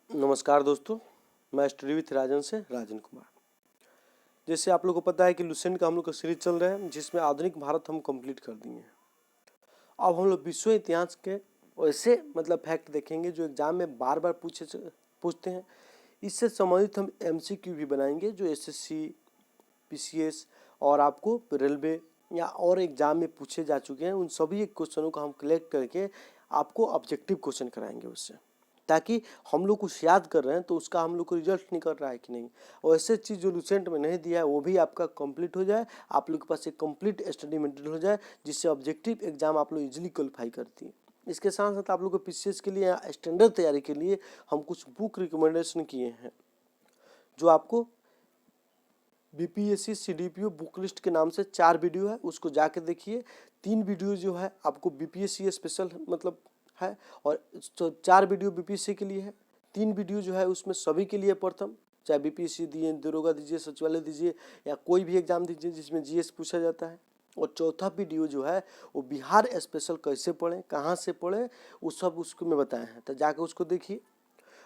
नमस्कार दोस्तों, मैं स्टडी विथ राजन से राजन कुमार। जैसे आप लोगों को पता है कि लुसेंट का हम लोग का सीरीज चल रहा है जिसमें आधुनिक भारत हम कंप्लीट कर दिए हैं। अब हम लोग विश्व इतिहास के वैसे फैक्ट देखेंगे जो एग्जाम में बार बार पूछते हैं। इससे संबंधित हम एमसीक्यू भी बनाएंगे जो एसएससी, पीसीएस और आपको रेलवे या और एग्जाम में पूछे जा चुके हैं। उन सभी क्वेश्चनों को हम कलेक्ट करके आपको ऑब्जेक्टिव क्वेश्चन कराएंगे उससे, ताकि हम लोग कुछ याद कर रहे हैं तो उसका हम लोग को रिजल्ट निकल रहा है कि नहीं, और ऐसे चीज़ जो लुसेंट में नहीं दिया है वो भी आपका कंप्लीट हो जाए, आप लोग के पास एक कंप्लीट स्टडी मटेरियल हो जाए जिससे ऑब्जेक्टिव एग्जाम आप लोग इजीली क्वालिफाई करती है। इसके साथ साथ आप लोग को पीसीएस के लिए स्टैंडर्ड तैयारी के लिए हम कुछ बुक रिकमेंडेशन किए हैं जो आपको बीपीएससी सीडीपीओ बुक लिस्ट के नाम से 4 वीडियो है, उसको जाके देखिए। 3 वीडियो जो है आपको बीपीएससी स्पेशल है और 4 वीडियो बीपीएससी के लिए है। 3 वीडियो जो है उसमें सभी के लिए प्रथम, चाहे बीपीएससी दिए, दरोगा दीजिए, सचिवालय दीजिए या कोई भी एग्जाम दीजिए जिसमें जीएस पूछा जाता है। और चौथा वीडियो जो है वो बिहार स्पेशल कैसे पढ़ें, कहाँ से पढ़ें, वो सब उसको में बताए हैं, तो जाके उसको देखिए।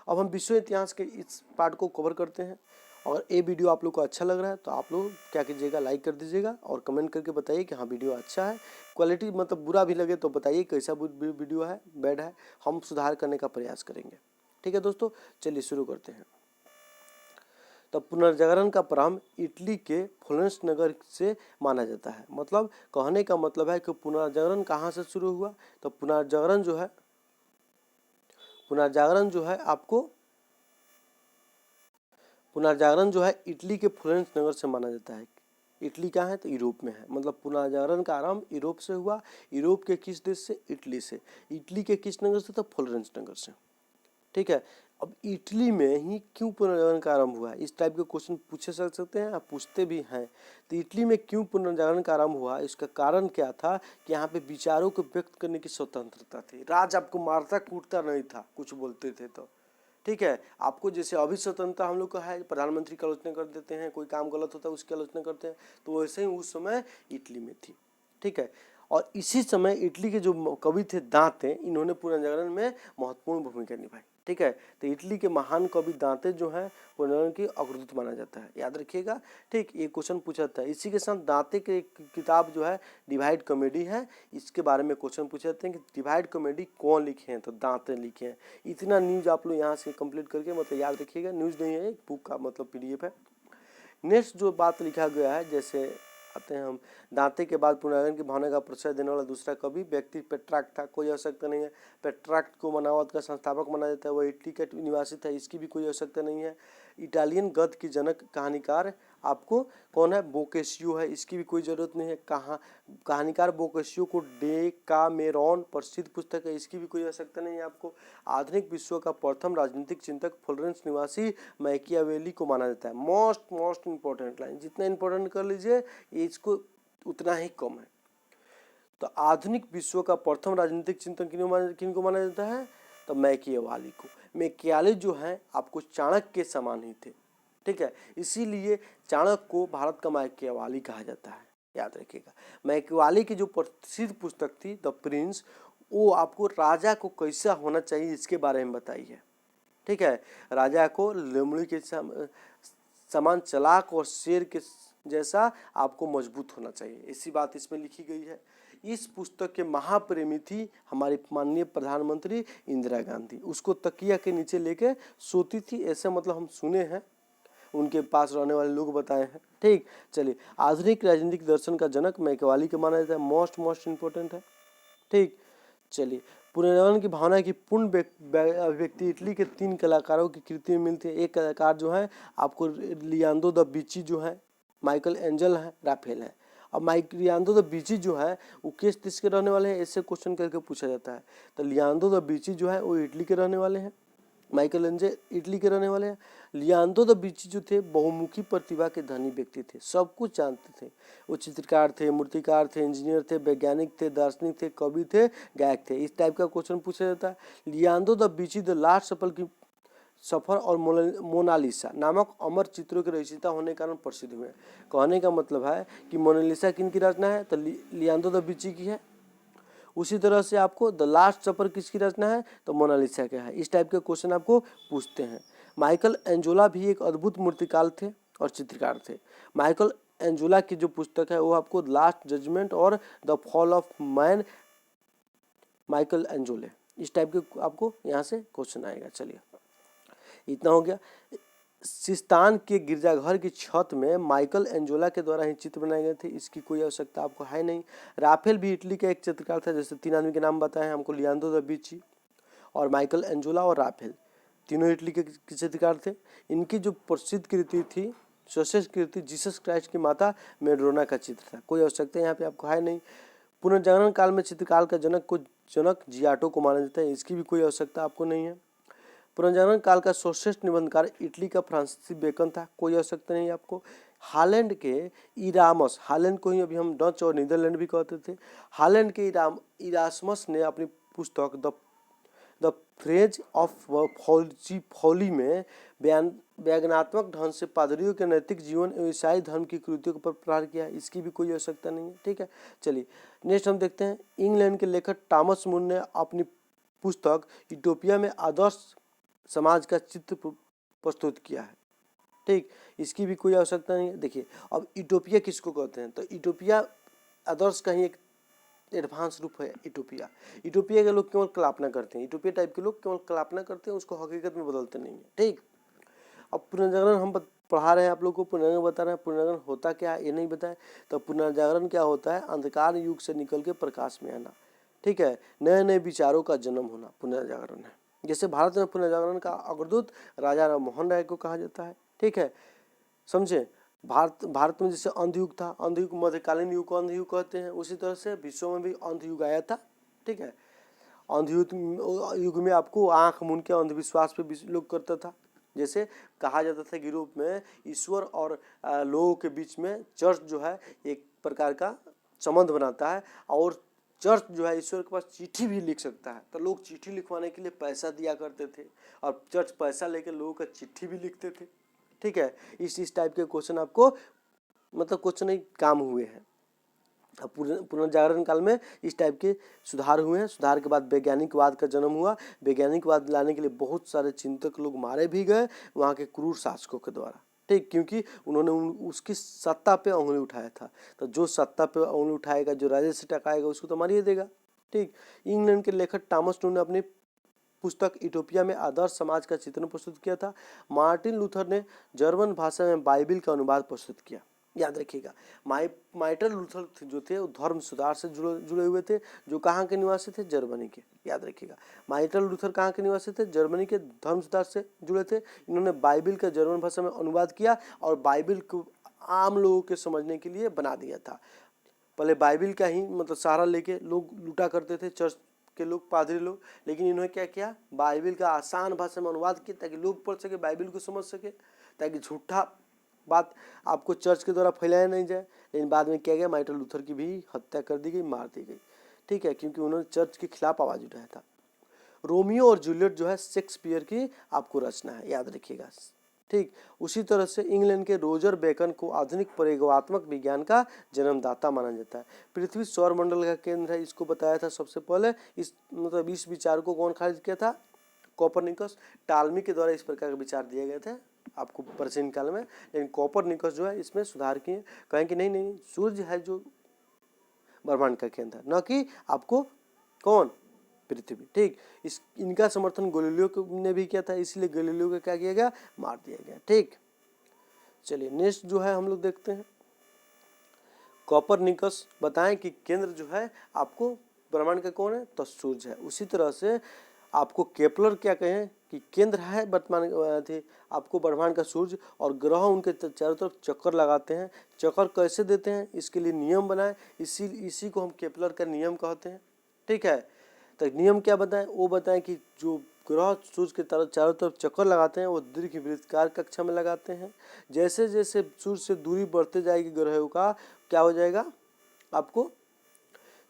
अब हम विश्व इतिहास के इस पार्ट को कवर करते हैं। और ये वीडियो आप लोग को अच्छा लग रहा है तो आप लोग क्या कीजिएगा, लाइक कर दीजिएगा और कमेंट करके बताइए कि हाँ वीडियो अच्छा है। क्वालिटी बुरा भी लगे तो बताइए कैसा वीडियो है, बैड है, हम सुधार करने का प्रयास करेंगे। ठीक है दोस्तों, चलिए शुरू करते हैं। तो पुनर्जागरण का प्रारंभ इटली के फ्लोरेंस नगर से माना जाता है। कहने का मतलब है कि पुनर्जागरण कहाँ से शुरू हुआ। तो पुनर्जागरण जो है इटली के फ्लोरेंस नगर से माना जाता है। इटली कहाँ है तो यूरोप में है, पुनर्जागरण का आरंभ यूरोप से हुआ। यूरोप के किस देश से? इटली से। इटली के किस नगर से? तो फ्लोरेंस नगर से। ठीक है, अब इटली में ही क्यों पुनर्जागरण का आरंभ हुआ, इस टाइप के क्वेश्चन पूछे जा सकते हैं, आप पूछते भी हैं। तो इटली में क्यों पुनर्जागरण का आरंभ हुआ, इसका कारण क्या था कि यहाँ पे विचारों को व्यक्त करने की स्वतंत्रता थी। राज आपको मारता कूटता नहीं था, कुछ बोलते थे तो। ठीक है, आपको जैसे अभी स्वतंत्रता हम लोग का है, प्रधानमंत्री की आलोचना कर देते हैं, कोई काम गलत होता है उसकी आलोचना करते हैं, तो वैसे ही उस समय इटली में थी। ठीक है, और इसी समय इटली के जो कवि थे दांते, इन्होंने पुनर्जागरण में महत्वपूर्ण भूमिका निभाई। ठीक है, तो इटली के महान कवि दांते जो है पुनर्जागरण की अग्रदूत माना जाता है, याद रखिएगा। ठीक, ये क्वेश्चन पूछा था। इसी के साथ दांते के एक किताब जो है डिवाइड कॉमेडी है, इसके बारे में क्वेश्चन पूछे जाते हैं कि डिवाइड कॉमेडी कौन लिखे हैं, तो दांते लिखे हैं। इतना न्यूज आप लोग यहाँ से कंप्लीट करके याद रखिएगा, न्यूज नहीं है, बुक का पीडीएफ है। नेक्स्ट जो बात लिखा गया है, जैसे आते हैं हम, दांते के बाद पुनर्जागरण की भावना का प्रश्रय देने वाला दूसरा कवि व्यक्ति पेट्रार्क था, कोई आवश्यकता नहीं है। पेट्रार्क को मानववाद का संस्थापक माना जाता है, वह इटली का निवासी था, इसकी भी कोई आवश्यकता नहीं है। इटालियन गद्य की जनक कहानीकार आपको कौन है? बोकेशियो है, इसकी भी कोई जरूरत नहीं है। कहानीकार बोकेशियो को डेकामेरॉन प्रसिद्ध पुस्तक है, इसकी भी कोई आवश्यकता नहीं है आपको। आधुनिक विश्व का प्रथम राजनीतिक चिंतक फ्लोरेंस निवासी मैकियावेली को माना जाता है। मोस्ट इंपॉर्टेंट लाइन, जितना इंपॉर्टेंट कर लीजिए इसको उतना ही कम है। तो आधुनिक विश्व का प्रथम राजनीतिक चिंतन किनको माना जाता है? तो मैकियावेली को। मैकियावेली जो है आपको चाणक्य के समान ही थे। ठीक है, इसीलिए चाणक्य को भारत का मैकियावेली कहा जाता है, याद रखिएगा। मैकियावेली की जो प्रसिद्ध पुस्तक थी द प्रिंस, वो आपको राजा को कैसा होना चाहिए इसके बारे में बताई है। ठीक है, राजा को लोमड़ी के समान चालाक और शेर के जैसा आपको मजबूत होना चाहिए, ऐसी बात इसमें लिखी गई है। इस पुस्तक के महाप्रेमी थी हमारी माननीय प्रधानमंत्री इंदिरा गांधी, उसको तकिया के नीचे लेके सोती थी, ऐसे हम सुने हैं, उनके पास रहने वाले लोग बताए हैं। ठीक, चलिए, आधुनिक राजनीतिक दर्शन का जनक मैकियावेली को माना जाता है, मोस्ट इंपॉर्टेंट है। ठीक, चलिए, पुनर्जागरण की भावना की पूर्ण अभिव्यक्ति इटली के 3 कलाकारों की कृति में मिलती है। एक कलाकार जो है आपको लियांडो द विंची जो है, माइकल एंजल है, राफेल है। अब लियांडो द विंची जो है वो किस देश के रहने वाले हैं, ऐसे क्वेश्चन करके पूछा जाता है। तो लियांडो द विंची जो है वो इटली के रहने वाले हैं, माइकल एंजल इटली के रहने वाले हैं। लियांडो द विंची जो थे बहुमुखी प्रतिभा के धनी व्यक्ति थे, सब कुछ जानते थे। वो चित्रकार थे, मूर्तिकार थे, इंजीनियर थे, वैज्ञानिक थे, दार्शनिक थे, कवि थे, गायक थे, इस टाइप का क्वेश्चन पूछा जाता है। लियांडो द विंची द लास्ट सफर और मोनालिसा नामक अमर चित्रों के रचयिता होने के कारण प्रसिद्ध हुए। कहने का मतलब है कि मोनालिसा किन की रचना है, तो लियांडो द विंची की है। उसी तरह से आपको द लास्ट सपर किसकी रचना है, तो मोनालिसा का है। इस टाइप के क्वेश्चन आपको पूछते हैं। माइकल एंजोला भी एक अद्भुत मूर्तिकार थे और चित्रकार थे। माइकल एंजोला की जो पुस्तक है वो आपको लास्ट जजमेंट और the fall of man, Michelangelo, इस टाइप के आपको यहाँ से क्वेश्चन आएगा। चलिए इतना हो गया। सिस्तान के गिरजाघर की छत में माइकल एंजोला के द्वारा ही चित्र बनाए गए थे, इसकी कोई आवश्यकता आपको है नहीं। राफेल भी इटली का एक चित्रकार था, जैसे 3 आदमी के नाम बताए हैं हमको, लियोनार्डो दा विंची और माइकल एंजोला और राफेल, तीनों इटली के चित्रकार थे। इनकी जो प्रसिद्ध कृति थी, सर्वश्रेष्ठ कृति जीसस क्राइस्ट की माता मेडोना का चित्र था, कोई आवश्यकता यहाँ पे आपको है नहीं। पुनर्जागरण काल में चित्रकाल का जनक जियाटो को माना जाता है, इसकी भी कोई आवश्यकता आपको नहीं है। पुनर्जागरण काल का सर्वश्रेष्ठ निबंधकार इटली का फ्रांसीसी बेकन था, कोई आवश्यकता नहीं आपको। हालैंड के इरामस, हालैंड को ही अभी हम डच और नीदरलैंड भी कहते थे, हालैंड के इरासमस ने अपनी पुस्तक द फ्रेज ऑफ फॉली में व्यंग्यात्मक ढंग से पादरियों के नैतिक जीवन एवं ईसाई धर्म की कृतियों पर प्रहार किया, इसकी भी कोई आवश्यकता नहीं है। ठीक है, चलिए नेक्स्ट हम देखते हैं। इंग्लैंड के लेखक टॉमस मूर ने अपनी पुस्तक यूटोपिया में आदर्श समाज का चित्र प्रस्तुत किया है। ठीक, इसकी भी कोई आवश्यकता नहीं है। देखिए अब यूटोपिया किसको कहते हैं, तो यूटोपिया आदर्श का ही एक एडवांस रूप है। यूटोपिया के लोग केवल कल्पना करते हैं, यूटोपिया टाइप के लोग केवल कल्पना करते हैं, उसको हकीकत में बदलते नहीं है। ठीक, अब पुनर्जागरण हम पढ़ा रहे हैं आप लोग को, पुनर्जागरण बता रहे हैं। पुनर्जागरण होता क्या है ये नहीं बताया, तो पुनर्जागरण क्या होता है, अंधकार युग से निकल के प्रकाश में आना। ठीक है, नए नए विचारों का जन्म होना पुनर्जागरण है। जैसे भारत में पुनर्जागरण का अग्रदूत राजा राम मोहन राय को कहा जाता है। ठीक है, समझे। भारत में जैसे अंधयुग था, अंधयुग मध्यकालीन युग को अंधयुग कहते हैं, उसी तरह से विश्व में भी अंधयुग आया था। ठीक है, अंधयुग में आपको आंख मूंद के अंधविश्वास पे लोग करता था। जैसे कहा जाता था कि यूरोप में ईश्वर और लोगों के बीच में चर्च जो है एक प्रकार का संबंध बनाता है, और चर्च जो है ईश्वर के पास चिट्ठी भी लिख सकता है, तो लोग चिट्ठी लिखवाने के लिए पैसा दिया करते थे, और चर्च पैसा लेके लोगों का चिट्ठी भी लिखते थे। ठीक है, इस टाइप के क्वेश्चन आपको मतलब क्वेश्चन ही काम हुए हैं। अब पुनर्जागरण काल में इस टाइप के सुधार हुए हैं। सुधार के बाद वैज्ञानिकवाद का जन्म हुआ। वैज्ञानिकवाद लाने के लिए बहुत सारे चिंतक लोग मारे भी गए वहाँ के क्रूर शासकों के द्वारा। ठीक, क्योंकि उन्होंने उसकी सत्ता पे उंगली उठाया था, तो जो सत्ता पे उंगली उठाएगा, जो राजे से टकराएगा, उसको तो मारिए देगा। ठीक, इंग्लैंड के लेखक टॉमस मूर ने अपनी पुस्तक यूटोपिया में आदर्श समाज का चित्रण प्रस्तुत किया था। मार्टिन लूथर ने जर्मन भाषा में बाइबिल का अनुवाद प्रस्तुत किया। याद रखिएगा, मार्टिन लूथर जो थे वो धर्म सुधार से जुड़े हुए थे, जो कहाँ के निवासी थे, जर्मनी के। याद रखिएगा, मार्टिन लूथर कहाँ के निवासी थे, जर्मनी के, धर्म सुधार से जुड़े थे। इन्होंने बाइबिल का जर्मन भाषा में अनुवाद किया और बाइबिल को आम लोगों के समझने के लिए बना दिया था। पहले बाइबिल का ही मतलब सहारा लेके लोग लूटा करते थे, चर्च के लोग, पादरी लोग, लेकिन इन्होंने क्या किया, बाइबिल का आसान भाषा में अनुवाद किया ताकि लोग पढ़ सके, बाइबिल को समझ सके, ताकि झूठा बात आपको चर्च के द्वारा फैलाया नहीं जाए। लेकिन बाद में क्या गया, मार्टिन लूथर की भी हत्या कर दी गई, मार दी गई। ठीक है, क्योंकि उन्होंने चर्च के खिलाफ आवाज उठाया था। रोमियो और जूलियट जो है शेक्सपियर की आपको रचना है, याद रखिएगा। ठीक, उसी तरह से इंग्लैंड के रोजर बेकन को आधुनिक प्रयोगात्मक विज्ञान का जन्मदाता माना जाता है। पृथ्वी सौरमंडल का केंद्र है, इसको बताया था सबसे पहले। इस मतलब इस विचार को कौन खारिज किया था, कोपरनिकस। टालमी के द्वारा इस प्रकार के विचार दिए गए थे आपको प्राचीन काल में, लेकिन कोपरनिकस जो है इसमें सुधार किए, कहें कि नहीं सूर्य है जो ब्रह्मांड का केंद्र है, न कि आपको कौन, पृथ्वी। ठीक, इनका समर्थन गैलीलियो ने भी किया था, इसलिए गैलीलियो को क्या किया गया, मार दिया गया। ठीक, चलिए नेक्स्ट जो है हम लोग देखते हैं। कोपरनिकस बताएं कि केंद्र जो है आपको ब्रह्मांड का कौन है, तो सूर्य है। उसी तरह से आपको केपलर क्या कहें कि केंद्र है वर्तमान थे आपको ब्रह्मांड का सूर्य, और ग्रह उनके चारों तरफ चक्कर लगाते हैं। चक्कर कैसे देते हैं, इसके लिए नियम बनाए, इसी को हम केपलर का नियम कहते हैं। ठीक है, तो नियम क्या बताएं, वो बताएं कि जो ग्रह सूर्य के चारों तरफ चक्कर लगाते हैं वो दीर्घवृत्ताकार कक्षा में लगाते हैं। जैसे जैसे सूर्य से दूरी बढ़ते जाएगी ग्रहों का, क्या हो जाएगा, आपको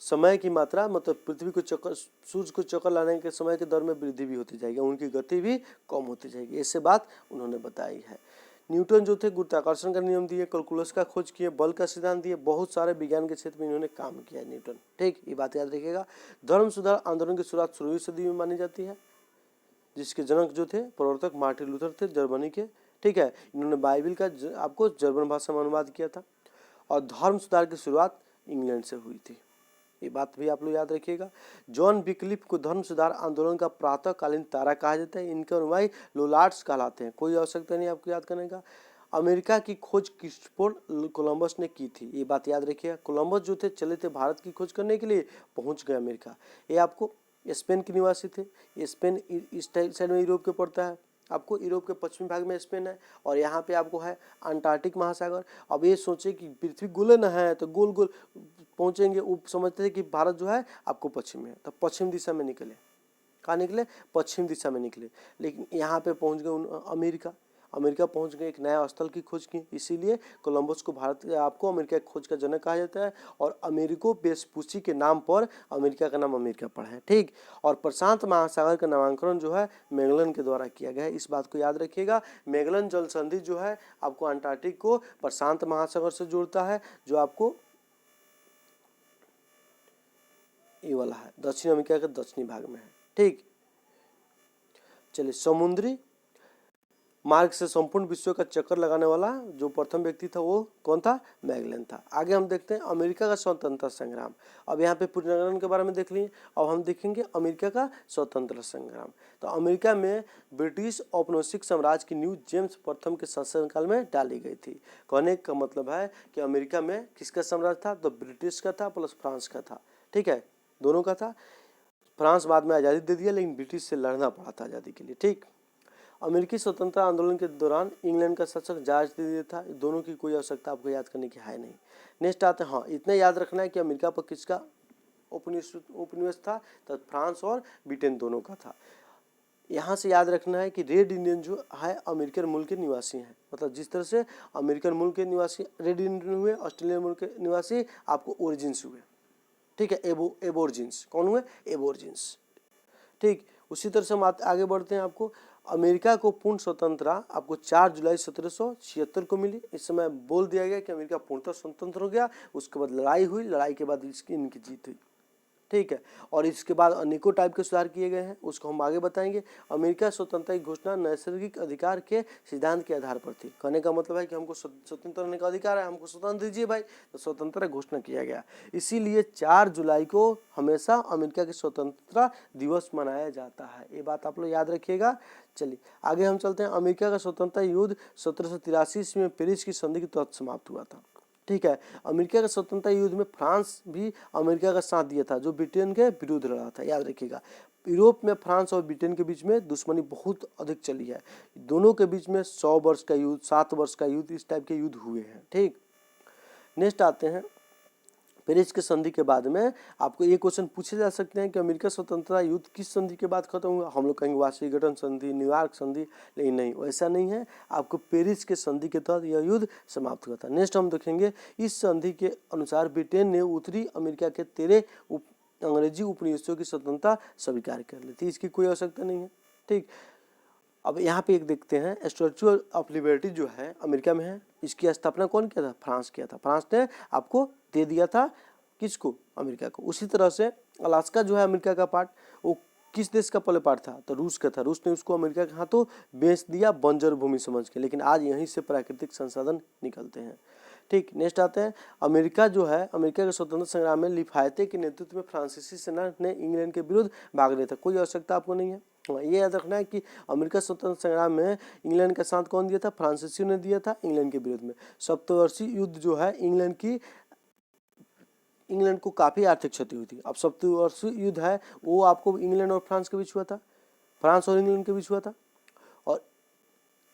समय की मात्रा मतलब पृथ्वी को चक्कर, सूर्य को चक्कर लाने के समय के दर में वृद्धि भी होती जाएगी, उनकी गति भी कम होती जाएगी। ऐसे बात उन्होंने बताई है। न्यूटन जो थे गुरुत्वाकर्षण का नियम दिए, कैलकुलस का खोज किए, बल का सिद्धांत दिए, बहुत सारे विज्ञान के क्षेत्र में इन्होंने काम किया है न्यूटन। ठीक, ये बात याद रखिएगा। धर्म सुधार आंदोलन की शुरुआत 16वीं सदी में मानी जाती है, जिसके जनक जो थे प्रवर्तक मार्टिन लूथर थे जर्मनी के। ठीक है, इन्होंने बाइबिल का आपको जर्मन भाषा में अनुवाद किया था। और धर्म सुधार की शुरुआत इंग्लैंड से हुई थी, ये बात भी आप लोग याद रखिएगा। जॉन विक्लिफ को धर्म सुधार आंदोलन का प्रातःकालीन तारा कहा जाता है। इनके अनुयायी लोलार्ड्स कहलाते हैं, कोई आवश्यकता नहीं आपको याद करने का। अमेरिका की खोज क्रिस्टोफर कोलंबस ने की थी, ये बात याद रखिएगा। कोलंबस जो थे चले थे भारत की खोज करने के लिए, पहुंच गए अमेरिका। ये आपको स्पेन के निवासी थे। ये स्पेन इस साइड में यूरोप के पड़ता है, आपको यूरोप के पश्चिमी भाग में स्पेन है, और यहाँ पे आपको है अंटार्कटिक महासागर। अब ये सोचे कि पृथ्वी गोले न है तो गोल गोल पहुंचेंगे, वो समझते थे कि भारत जो है आपको पश्चिम में है, तो पश्चिम दिशा में निकले। कहाँ निकले? पश्चिम दिशा में निकले। लेकिन यहाँ पे पहुंच गए अमेरिका। अमेरिका पहुंच गए, एक नया स्थल की खोज की, इसीलिए कोलंबस को भारत आपको अमेरिका की खोज का जनक कहा जाता है। और अमेरिको वेस्पुसी के नाम पर अमेरिका का नाम अमेरिका पड़ा है। ठीक, और प्रशांत महासागर का नामांकन जो है मैगलन के द्वारा किया गया है, इस बात को याद रखिएगा। मैगलन जल संधि जो है आपको अंटार्कटिक को प्रशांत महासागर से जोड़ता है, जो आपको ये वाला है दक्षिण अमेरिका के दक्षिणी भाग में है। ठीक, चलिए, समुद्री मार्ग से संपूर्ण विश्व का चक्कर लगाने वाला जो प्रथम व्यक्ति था वो कौन था? मैगलन था। आगे हम देखते हैं अमेरिका का स्वतंत्रता संग्राम। अब यहाँ पे पुनर्गणन के बारे में देख लिए, अब हम देखेंगे अमेरिका का स्वतंत्रता संग्राम। तो अमेरिका में ब्रिटिश औपनिवेशिक साम्राज्य की नींव जेम्स प्रथम के शासनकाल में डाली गई थी। कहने का मतलब है कि अमेरिका में किसका साम्राज्य था? तो ब्रिटिश का था प्लस फ्रांस का था। ठीक है, दोनों का था। फ्रांस बाद में आज़ादी दे दिया, लेकिन ब्रिटिश से लड़ना पड़ा था आज़ादी के लिए। ठीक, अमेरिकी स्वतंत्रता आंदोलन के दौरान इंग्लैंड का शासक जॉर्ज दे दिया था। दोनों की कोई आवश्यकता आपको याद करने की है नहीं। नेक्स्ट आते हैं, हाँ इतना याद रखना है कि अमेरिका पर किसका उपनिवेश था? तो फ्रांस और ब्रिटेन दोनों का था। यहाँ से याद रखना है कि रेड इंडियन जो है अमेरिकन मूल के निवासी हैं, मतलब जिस तरह से अमेरिकन मूल के निवासी रेड इंडियन हुए, ऑस्ट्रेलियन मूल के निवासी आपको ओरिजिन्स हुए। ठीक है, एबोर्जिन्स कौन हुए? एबोर्जिन्स। ठीक, उसी तरह से हम आगे बढ़ते हैं। आपको अमेरिका को पूर्ण स्वतंत्रता आपको 4 जुलाई 1776 को मिली। इस समय बोल दिया गया कि अमेरिका पूर्णतः स्वतंत्र हो गया। उसके बाद लड़ाई हुई, लड़ाई के बाद इनकी जीत हुई। ठीक है, और इसके बाद अनेकों टाइप के सुधार किए गए हैं, उसको हम आगे बताएंगे। अमेरिका स्वतंत्रता की घोषणा नैसर्गिक अधिकार के सिद्धांत के आधार पर थी। कहने का मतलब है कि हमको स्वतंत्र रहने का अधिकार है, हमको स्वतंत्र दीजिए भाई, तो स्वतंत्रता घोषणा किया गया। इसीलिए 4 जुलाई को हमेशा अमेरिका की स्वतंत्रता दिवस मनाया जाता है, ये बात आप लोग याद रखिएगा। चलिए आगे हम चलते हैं। अमेरिका का स्वतंत्रता युद्ध 1783 ईस्वी में पेरिस की संधि के तहत समाप्त हुआ था। ठीक है, अमेरिका के स्वतंत्रता युद्ध में फ्रांस भी अमेरिका का साथ दिया था, जो ब्रिटेन के विरुद्ध लड़ा था, याद रखिएगा। यूरोप में फ्रांस और ब्रिटेन के बीच में दुश्मनी बहुत अधिक चली है। दोनों के बीच में 100 वर्ष का युद्ध, 7 वर्ष का युद्ध, इस टाइप के युद्ध हुए हैं। ठीक, नेक्स्ट आते हैं पेरिस के संधि के बाद में आपको ये क्वेश्चन पूछे जा सकते हैं कि अमेरिका स्वतंत्रता युद्ध किस संधि के बाद खत्म हुआ? हम लोग कहेंगे वाशिंगटन संधि, न्यूयॉर्क संधि, लेकिन नहीं, वैसा नहीं है। आपको पेरिस के संधि के तहत यह युद्ध समाप्त हुआ था। नेक्स्ट हम देखेंगे, इस संधि के अनुसार ब्रिटेन ने उत्तरी अमेरिका के 13 अंग्रेजी उपनिवेशों की स्वतंत्रता स्वीकार कर ली थी, इसकी कोई आवश्यकता नहीं है। ठीक, अब यहाँ पे एक देखते हैं, स्टैच्यू ऑफ लिबर्टी जो है अमेरिका में है, इसकी स्थापना कौन किया था? फ्रांस किया था। फ्रांस ने आपको दे दिया था किसको? अमेरिका को। उसी तरह से अलास्का जो है अमेरिका का पार्ट, वो किस देश का पहले पार्ट था? तो रूस का था। रूस ने उसको अमेरिका के हाथों बेच दिया बंजर भूमि समझ के, लेकिन आज यहीं से प्राकृतिक संसाधन निकलते हैं। ठीक, नेक्स्ट आते हैं। अमेरिका जो है, अमेरिका के स्वतंत्रता संग्राम में लिफायते के नेतृत्व में फ्रांसीसी सेना ने इंग्लैंड के विरुद्ध भाग लिया था, कोई आवश्यकता आपको नहीं है। ये याद रखना है कि अमेरिका स्वतंत्रता संग्राम में इंग्लैंड का साथ कौन दिया था? फ्रांसीसियों ने दिया था इंग्लैंड के विरुद्ध में। सप्तवर्षीय युद्ध जो है इंग्लैंड को काफ़ी आर्थिक क्षति हुई थी। अब सप्तवर्षीय युद्ध है वो आपको इंग्लैंड और फ्रांस के बीच हुआ था, फ्रांस और इंग्लैंड के बीच हुआ था, और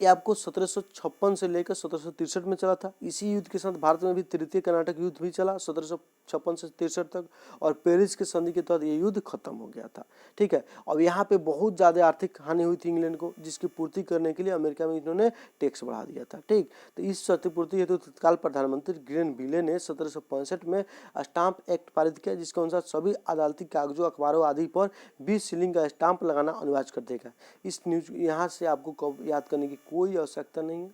ये आपको 1756 से लेकर 1763 में चला था। इसी युद्ध के साथ भारत में भी तृतीय कर्नाटक युद्ध भी चला 1756 से 63 तक, और पेरिस के संधि के तहत ये युद्ध खत्म हो गया था। ठीक है, अब यहाँ पे बहुत ज़्यादा आर्थिक हानि हुई थी इंग्लैंड को, जिसकी पूर्ति करने के लिए अमेरिका में इन्होंने टैक्स बढ़ा दिया था। ठीक, तो इस क्षतिपूर्ति हेतु तत्काल प्रधानमंत्री ग्रेनविले ने 1765 में स्टाम्प एक्ट पारित किया, जिसके अनुसार सभी अदालती कागजों, अखबारों आदि पर 20 शिलिंग का स्टाम्प लगाना अनिवार्य कर देगा। इस न्यूज यहाँ से आपको याद करने की कोई आवश्यकता नहीं है।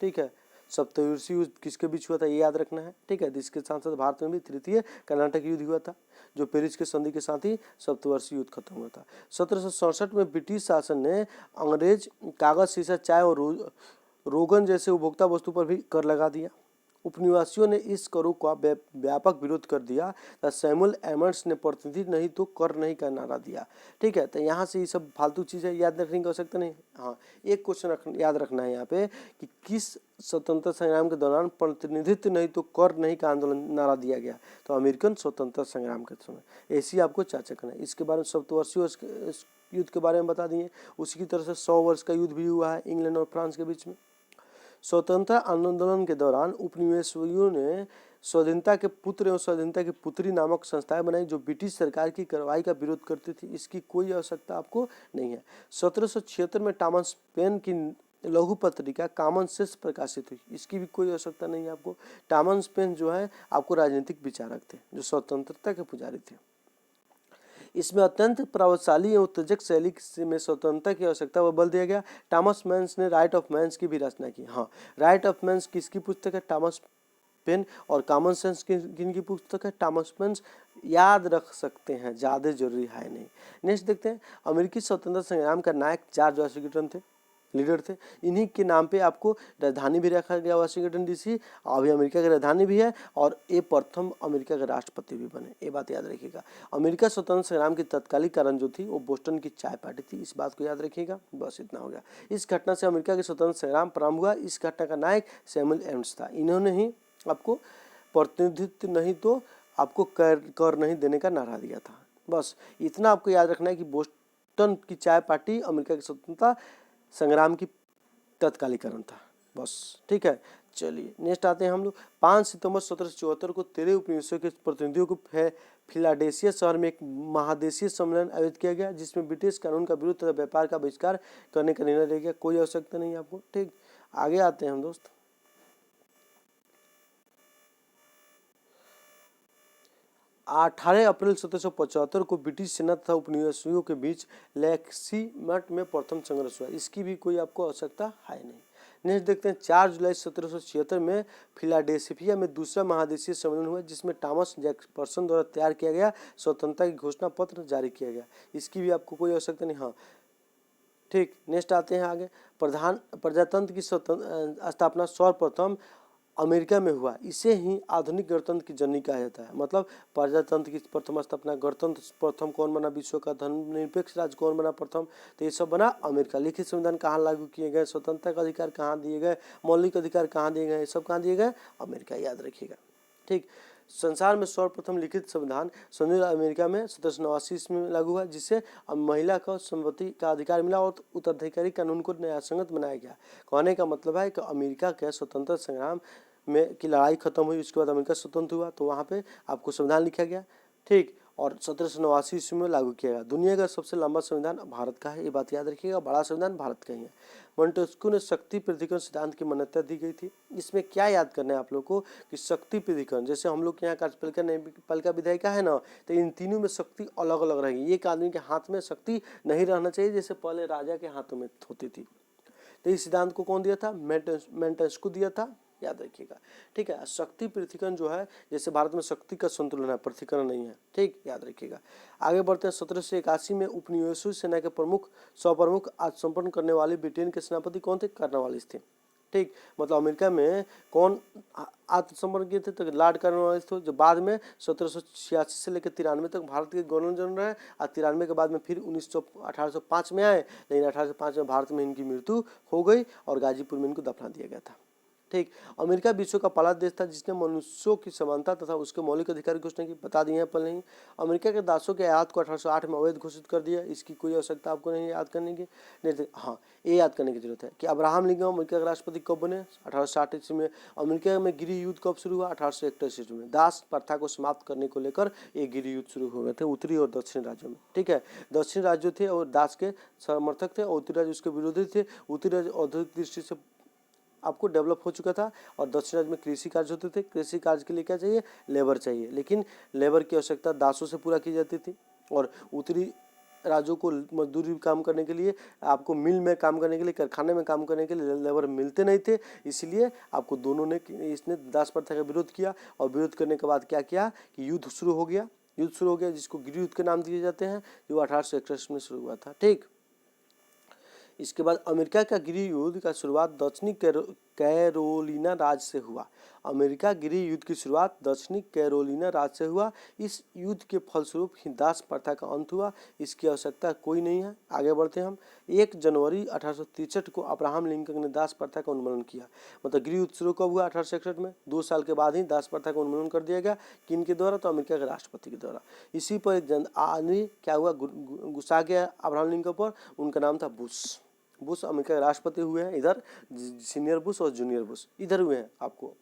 ठीक है। सप्तवर्षीय युद्ध किसके बीच हुआ था ये याद रखना है, ठीक है। इसके साथ साथ भारत में भी तृतीय कर्नाटक युद्ध हुआ था, जो पेरिस के संधि के साथ ही सप्तवर्षीय युद्ध खत्म हुआ था। 1767 में ब्रिटिश शासन ने अंग्रेज कागज, शीशा, चाय और रोगन जैसे उपभोक्ता वस्तु पर भी कर लगा दिया। उपनिवासियों ने इस करों का व्यापक विरोध कर दिया। तो सैमुअल एमंड्स ने प्रतिनिधि नहीं तो कर नहीं का नारा दिया, ठीक है। तो यहाँ से ये सब फालतू चीज़ें याद रखने की आवश्यकता नहीं। हाँ, एक क्वेश्चन याद रखना है यहाँ पे कि किस स्वतंत्रता संग्राम के दौरान प्रतिनिधित्व नहीं तो कर नहीं का आंदोलन नारा दिया गया, तो अमेरिकन स्वतंत्रता संग्राम के समय। ऐसी आपको चर्चा करना है। इसके बारे में सप्तवर्षीय युद्ध के बारे में बता दिए। उसी की तरह से 100 वर्ष का युद्ध भी हुआ है इंग्लैंड और फ्रांस के बीच में। स्वतंत्रता आंदोलन के दौरान उपनिवेशियों ने स्वाधीनता के पुत्र एवं स्वाधीनता की पुत्री नामक संस्थाएं बनाई, जो ब्रिटिश सरकार की कार्रवाई का विरोध करती थी। इसकी कोई आवश्यकता आपको नहीं है। 1776 में थॉमस पेन की लघु पत्रिका कॉमन सेंस प्रकाशित हुई। इसकी भी कोई आवश्यकता नहीं है आपको। थॉमस पेन जो है आपको राजनीतिक विचारक थे, जो स्वतंत्रता के पुजारी थे। इसमें अत्यंत प्रभावशाली एवं उत्तेजक शैली में स्वतंत्रता की आवश्यकता पर बल दिया गया। थॉमस मैन्स ने राइट ऑफ मैन्स की भी रचना की। हाँ, राइट ऑफ मैन्स किसकी पुस्तक है? Thomas pen. और कॉमन सेंस किनकी पुस्तक है? Thomas pen. याद रख सकते हैं, ज़्यादा जरूरी है नहीं। नेक्स्ट देखते हैं। अमेरिकी स्वतंत्रता संग्राम का नायक जॉर्ज वाशिंगटन थे, लीडर थे। इन्हीं के नाम पे आपको राजधानी भी रखा गया, वाशिंगटन डीसी। अभी अमेरिका की राजधानी भी है, और ये प्रथम अमेरिका के राष्ट्रपति भी बने। ये बात याद रखिएगा। अमेरिका स्वतंत्रता संग्राम की तत्कालीन कारण जो थी वो बोस्टन की चाय पार्टी थी। इस बात को याद रखिएगा। बस इतना हो गया। इस घटना से अमेरिका के स्वतंत्रता संग्राम प्रारंभ हुआ। इस घटना का नायक सैमुअल एडम्स था। इन्होंने ही आपको प्रतिनिधित्व नहीं तो आपको कर नहीं देने का नारा दिया था। बस इतना आपको याद रखना है कि बोस्टन की चाय पार्टी अमेरिका की स्वतंत्रता संग्राम की तत्कालीकरण था। बस ठीक है। चलिए नेक्स्ट आते हैं हम लोग। 5 सितंबर 1774 को 13 उपनिवेशों के प्रतिनिधियों को फिलाडेल्फिया शहर में एक महादेशीय सम्मेलन आयोजित किया गया, जिसमें ब्रिटिश कानून का विरोध तथा व्यापार का बहिष्कार करने का निर्णय लिया गया। कोई आवश्यकता नहीं है आपको, ठीक। आगे आते हैं हम दोस्त। 18 अप्रैल 1775 को ब्रिटिश सेना तथा उपनिवेशियों के बीच लेक्सिमट में प्रथम संघर्ष हुआ। इसकी भी कोई आपको आवश्यकता है नहीं। नेक्स्ट देखते हैं। 4 जुलाई 1776 में फिलाडेल्फिया में दूसरा महादेशीय सम्मेलन हुआ, जिसमें थॉमस जैफरसन द्वारा तैयार किया गया स्वतंत्रता की घोषणा पत्र जारी किया गया। इसकी भी आपको कोई आवश्यकता नहीं। हाँ, ठीक। नेक्स्ट आते हैं आगे। प्रजातंत्र की स्थापना सर्वप्रथम अमेरिका में हुआ। इसे ही आधुनिक गणतंत्र की जननी कहा जाता है। मतलब प्रजातंत्र की प्रथम स्थापना, गणतंत्र प्रथम कौन बना, विश्व का धर्मनिरपेक्ष राज्य कौन बना प्रथम, तो ये सब बना अमेरिका। लिखित संविधान कहाँ लागू किए गए, स्वतंत्रता का अधिकार कहाँ दिए गए, मौलिक अधिकार कहाँ दिए गए, सब कहाँ दिए गए? अमेरिका। याद रखिएगा, ठीक। संसार में सर्वप्रथम लिखित संविधान संयुक्त अमेरिका में 1789 में लागू हुआ, जिससे महिला को संपत्ति का अधिकार मिला और उत्तराधिकारी कानून को न्यायसंगत बनाया गया। कहने का मतलब है कि अमेरिका के स्वतंत्रता संग्राम में की लड़ाई खत्म हुई, उसके बाद अमेरिका स्वतंत्र हुआ, तो वहाँ पे आपको संविधान लिखा गया, ठीक। और 1789 ईस्वी में लागू किया गया। दुनिया का सबसे लंबा संविधान भारत का है, ये बात याद रखिएगा। बड़ा संविधान भारत का ही है। मोंटेस्क्यू ने शक्ति पृथक्करण सिद्धांत की मान्यता दी गई थी। इसमें क्या याद करना है आप लोग को कि शक्ति पृथक्करण, जैसे हम लोग के यहाँ कार्यपालिका न्यायपालिका विधायिका है ना, तो इन तीनों में शक्ति अलग अलग रहेगी। एक आदमी के हाथ में शक्ति नहीं रहना चाहिए, जैसे पहले राजा के हाथों में होती थी। तो इस सिद्धांत को कौन दिया था? मोंटेस्क्यू दिया था, याद रखिएगा, ठीक है। शक्ति पृथक्करण जो है, जैसे भारत में शक्ति का संतुलन है, पृथक्करण नहीं है, ठीक, याद रखिएगा। आगे बढ़ते हैं। 1781 में उपनिवेशियों सेना के प्रमुख स्वप्रमुख आत्मसमर्पण करने वाले ब्रिटेन के सेनापति कौन थे? कॉर्नवालिस थे, ठीक। मतलब अमेरिका में कौन आत्मसमर्पण किए थे? तो लॉर्ड कॉर्नवालिस थे, जो बाद में 1786 से लेकर 93 तक भारत के गवर्नर जनरल रहे। और 93 के बाद में फिर 1805 में आए, लेकिन 1805 में भारत में इनकी मृत्यु हो गई और गाजीपुर में इनको दफना दिया गया था, ठीक। अमेरिका विश्व का पहला देश था जिसने मनुष्यों की समानता तथा उसके मौलिक अधिकार की घोषणा की। बता दिए हैं पहले ही। अमेरिका के दासों के आयात को 1808 में अवैध घोषित कर दिया। इसकी कोई आवश्यकता आपको नहीं याद करने की, नहीं। हाँ, ये याद करने की जरूरत है कि अब्राहम लिंकन अमेरिका के राष्ट्रपति कब बने? 1860 ईस्वी में। अमेरिका में गृह युद्ध कब शुरू हुआ? 1861 ईस्वी में। दास प्रथा को समाप्त करने को लेकर ये गृह युद्ध शुरू हो गए थे उत्तरी और दक्षिण राज्यों में, ठीक है। दक्षिण राज्य थे और दास के समर्थक थे, और उत्तरी राज्य उसके विरोधी थे। उत्तरी राज्य औद्योगिक दृष्टि से आपको डेवलप हो चुका था, और दक्षिण राज्य में कृषि कार्य होते थे। कृषि कार्य के लिए क्या चाहिए? लेबर चाहिए, लेकिन लेबर की आवश्यकता दासों से पूरा की जाती थी। और उत्तरी राज्यों को मजदूरी काम करने के लिए, आपको मिल में काम करने के लिए, कारखाने में काम करने के लिए लेबर मिलते नहीं थे, इसलिए आपको दोनों ने इसने दास प्रथा का विरोध किया। और विरोध करने के बाद क्या किया कि युद्ध शुरू हो गया। युद्ध शुरू हो गया जिसको गृह युद्ध के नाम दिए जाते हैं, जो 1861 में शुरू हुआ था। ठीक, इसके बाद अमेरिका का गृह युद्ध का शुरुआत दक्षिणी कैरोलिना राज्य से हुआ। अमेरिका गृह युद्ध की शुरुआत दक्षिणी कैरोलिना राज्य से हुआ। इस युद्ध के फलस्वरूप ही दास प्रथा का अंत हुआ। इसकी आवश्यकता कोई नहीं है। आगे बढ़ते हैं हम। 1 जनवरी 1863 को अब्राहम लिंकन ने दास प्रथा का उन्मूलन किया। मतलब गृह युद्ध शुरू कब हुआ? 1861 में। 2 साल के बाद ही दास प्रथा का उन्मूलन कर दिया गया। किन के द्वारा? तो अमेरिका के राष्ट्रपति के द्वारा। इसी पर एक जन आदमी क्या हुआ, गुस्सा गया अब्राहम लिंकन पर। उनका नाम था बुश। बुश अमेरिका के राष्ट्रपति हुए हैं। इधर सीनियर बुश और जूनियर बुश इधर हुए हैं। आपको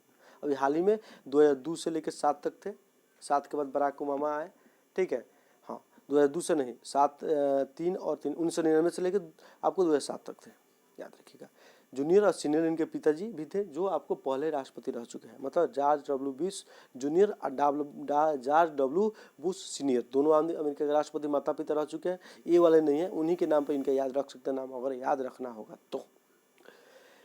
अभी हाल ही में 2002 से लेकर 7 तक थे। 7 के बाद बराक ओबामा आए। ठीक है, हाँ 2002 से नहीं, 3 और 3 1999 से लेकर आपको 2007 तक थे, याद रखिएगा। जूनियर और सीनियर इनके पिताजी भी थे, जो आपको पहले राष्ट्रपति रह चुके हैं। मतलब जॉर्ज डब्ल्यू बुश जूनियर और जॉर्ज डब्ल्यू बुश सीनियर, दोनों अमेरिका के राष्ट्रपति माता पिता रह चुके हैं। ये वाले नहीं है, उन्हीं के नाम पर इनका याद रख सकते हैं नाम, अगर याद रखना होगा तो।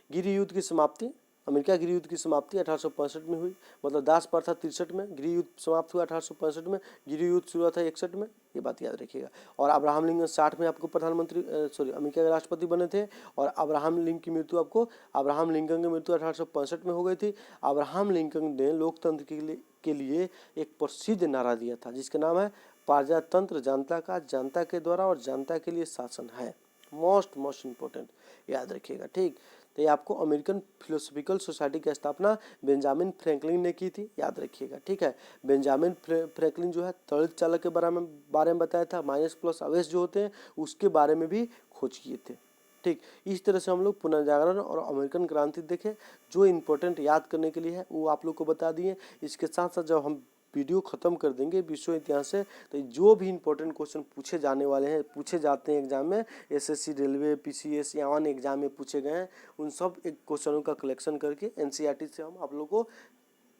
गृह युद्ध की समाप्ति, अमेरिका गृह युद्ध की समाप्ति 1865 में हुई। मतलब दास प्रथा 63 में, गृह युद्ध समाप्त हुआ 1865 में, गृह युद्ध शुरू हुआ था 61 में, ये बात याद रखिएगा। और अब्राहम लिंकन 60 में आपको प्रधानमंत्री अमेरिका के राष्ट्रपति बने थे। और अब्राहम लिंकन की मृत्यु 1865 में हो गई थी। अब्राहम लिंकन ने लोकतंत्र के लिए एक प्रसिद्ध नारा दिया था, जिसका नाम है प्रजातंत्र जनता का, जनता के द्वारा और जनता के लिए शासन है। मोस्ट इम्पोर्टेंट, याद रखिएगा। ठीक, तो ये आपको अमेरिकन फिलोसॉफिकल सोसाइटी की स्थापना बेंजामिन फ्रैंकलिन ने की थी, याद रखिएगा। ठीक है, बेंजामिन फ्रैंकलिन जो है तड़ित चालक के बारे में बताया था। माइनस प्लस आवेश जो होते हैं उसके बारे में भी खोज किए थे। ठीक, इस तरह से हम लोग पुनर्जागरण और अमेरिकन क्रांति देखें। जो इम्पोर्टेंट याद करने के लिए है वो आप लोग को बता दिए। इसके साथ साथ जब हम वीडियो खत्म कर देंगे विश्व इतिहास से, तो जो भी इंपॉर्टेंट क्वेश्चन पूछे जाने वाले हैं, पूछे जाते हैं एग्जाम में, एसएससी, रेलवे, पीसीएस या अन्य एग्जाम में पूछे गए हैं, उन सब एक क्वेश्चनों का कलेक्शन करके एनसीईआरटी से हम आप लोगों को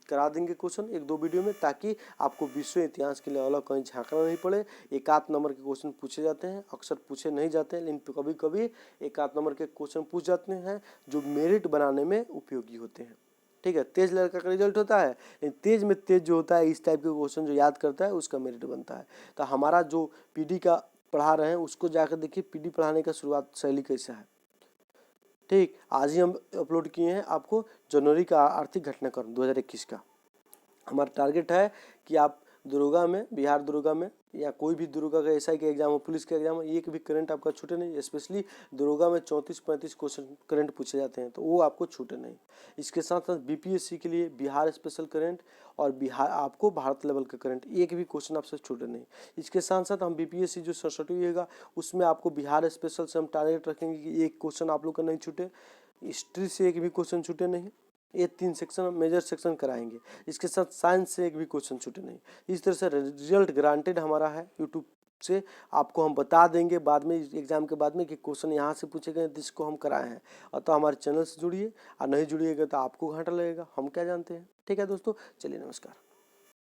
करा देंगे क्वेश्चन 1-2 वीडियो में, ताकि आपको विश्व इतिहास के लिए अलग कहीं झांकना नहीं पड़े। 1-8 नंबर के क्वेश्चन पूछे जाते हैं, अक्सर पूछे नहीं जाते हैं, लेकिन कभी कभी 1-8 नंबर के क्वेश्चन पूछ जाते हैं जो मेरिट बनाने में उपयोगी होते हैं। ठीक है, तेज लड़का का रिजल्ट होता है, लेकिन तेज में तेज जो होता है, इस टाइप के क्वेश्चन जो याद करता है उसका मेरिट बनता है। तो हमारा जो पीडी का पढ़ा रहे हैं उसको जाकर देखिए, पीडी पढ़ाने का शुरुआत शैली कैसा है। ठीक, आज ही हम अपलोड किए हैं आपको जनवरी का आर्थिक घटनाक्रम 2021 का। हमारा टारगेट है कि आप दरोगा में, बिहार दरोगा में या कोई भी दरोगा का एसआई का एग्जाम हो, पुलिस का एग्जाम हो, एक भी करंट आपका छूटे नहीं। स्पेशली दरोगा में 34-35 क्वेश्चन करंट पूछे जाते हैं, तो वो आपको छूटे नहीं। इसके साथ साथ बीपीएससी के लिए बिहार स्पेशल करंट और बिहार आपको भारत लेवल का करंट, एक भी क्वेश्चन आपसे छूटे नहीं। इसके साथ साथ हम बीपीएससी जो 67 होगा उसमें आपको बिहार स्पेशल से हम टारगेट रखेंगे कि एक क्वेश्चन आप लोग का नहीं छूटे। हिस्ट्री से एक भी क्वेश्चन छूटे नहीं। ये 3 सेक्शन मेजर सेक्शन कराएंगे। इसके साथ साइंस से एक भी क्वेश्चन छूटे नहीं। इस तरह से रिजल्ट ग्रांटेड हमारा है। यूट्यूब से आपको हम बता देंगे बाद में, एग्जाम के बाद में, कि क्वेश्चन यहाँ से पूछे गए जिसको हम कराए हैं। अतः हमारे चैनल से जुड़िए, और नहीं जुड़िएगा तो आपको घाटा लगेगा, हम क्या जानते हैं। ठीक है दोस्तों, चलिए नमस्कार।